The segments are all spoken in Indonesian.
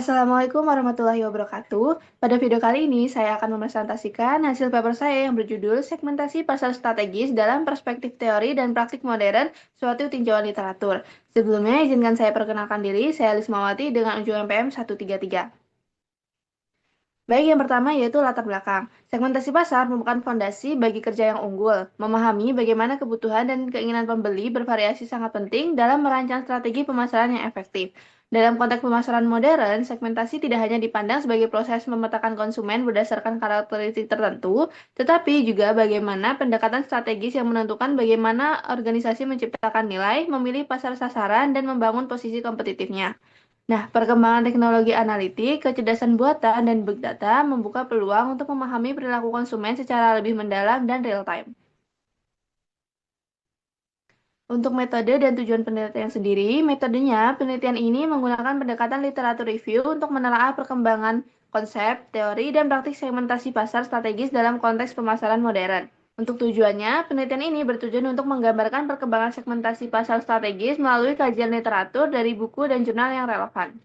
Assalamualaikum warahmatullahi wabarakatuh. Pada video kali ini, saya akan mempresentasikan hasil paper saya yang berjudul Segmentasi Pasar Strategis dalam Perspektif Teori dan Praktik Modern Suatu Tinjauan Literatur. Sebelumnya, izinkan saya perkenalkan diri, saya Lismawati dengan ujung MPM 133. Baik, yang pertama yaitu latar belakang. Segmentasi pasar merupakan fondasi bagi kerja yang unggul. Memahami bagaimana kebutuhan dan keinginan pembeli bervariasi sangat penting dalam merancang strategi pemasaran yang efektif. Dalam konteks pemasaran modern, segmentasi tidak hanya dipandang sebagai proses memetakan konsumen berdasarkan karakteristik tertentu, tetapi juga bagaimana pendekatan strategis yang menentukan bagaimana organisasi menciptakan nilai, memilih pasar sasaran, dan membangun posisi kompetitifnya. Nah, perkembangan teknologi analitik, kecerdasan buatan, dan big data membuka peluang untuk memahami perilaku konsumen secara lebih mendalam dan real time. Untuk metode dan tujuan penelitian sendiri, metodenya penelitian ini menggunakan pendekatan literatur review untuk menelaah perkembangan konsep, teori, dan praktik segmentasi pasar strategis dalam konteks pemasaran modern. Untuk tujuannya, penelitian ini bertujuan untuk menggambarkan perkembangan segmentasi pasar strategis melalui kajian literatur dari buku dan jurnal yang relevan.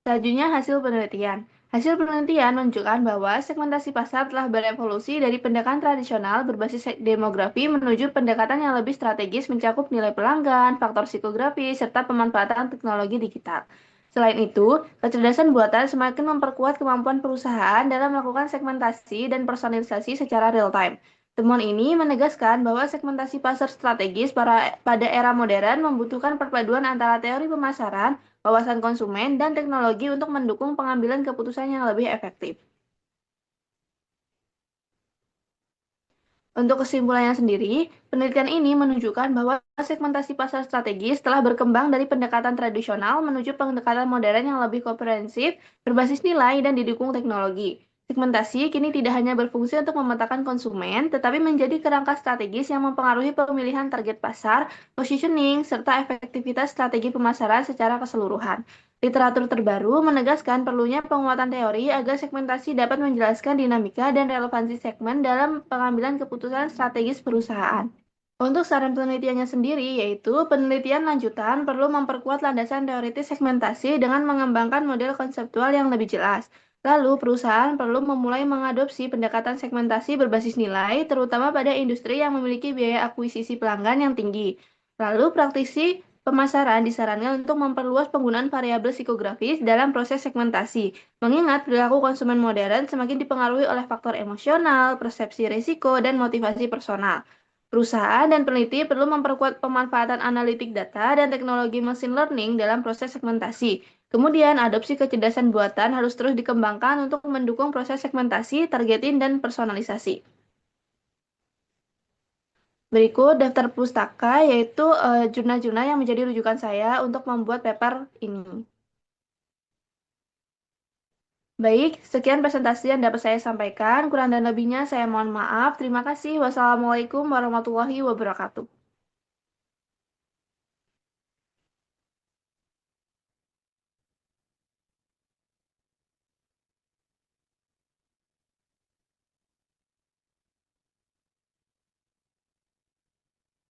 Selanjutnya, hasil penelitian. Hasil penelitian menunjukkan bahwa segmentasi pasar telah berevolusi dari pendekatan tradisional berbasis demografi menuju pendekatan yang lebih strategis mencakup nilai pelanggan, faktor psikografi, serta pemanfaatan teknologi digital. Selain itu, kecerdasan buatan semakin memperkuat kemampuan perusahaan dalam melakukan segmentasi dan personalisasi secara real-time. Temuan ini menegaskan bahwa segmentasi pasar strategis pada era modern membutuhkan perpaduan antara teori pemasaran, wawasan konsumen, dan teknologi untuk mendukung pengambilan keputusan yang lebih efektif. Untuk kesimpulannya sendiri, penelitian ini menunjukkan bahwa segmentasi pasar strategis telah berkembang dari pendekatan tradisional menuju pendekatan modern yang lebih komprehensif, berbasis nilai, dan didukung teknologi. Segmentasi kini tidak hanya berfungsi untuk memetakan konsumen, tetapi menjadi kerangka strategis yang mempengaruhi pemilihan target pasar, positioning, serta efektivitas strategi pemasaran secara keseluruhan. Literatur terbaru menegaskan perlunya penguatan teori agar segmentasi dapat menjelaskan dinamika dan relevansi segmen dalam pengambilan keputusan strategis perusahaan. Untuk saran penelitiannya sendiri, yaitu penelitian lanjutan perlu memperkuat landasan teoritis segmentasi dengan mengembangkan model konseptual yang lebih jelas. Lalu, perusahaan perlu memulai mengadopsi pendekatan segmentasi berbasis nilai, terutama pada industri yang memiliki biaya akuisisi pelanggan yang tinggi. Lalu, praktisi pemasaran disarankan untuk memperluas penggunaan variabel psikografis dalam proses segmentasi, mengingat perilaku konsumen modern semakin dipengaruhi oleh faktor emosional, persepsi risiko, dan motivasi personal. Perusahaan dan peneliti perlu memperkuat pemanfaatan analitik data dan teknologi machine learning dalam proses segmentasi. Kemudian, adopsi kecerdasan buatan harus terus dikembangkan untuk mendukung proses segmentasi, targeting, dan personalisasi. Berikut daftar pustaka, yaitu jurnal-jurnal yang menjadi rujukan saya untuk membuat paper ini. Baik, sekian presentasi yang dapat saya sampaikan. Kurang dan lebihnya saya mohon maaf. Terima kasih. Wassalamualaikum warahmatullahi wabarakatuh.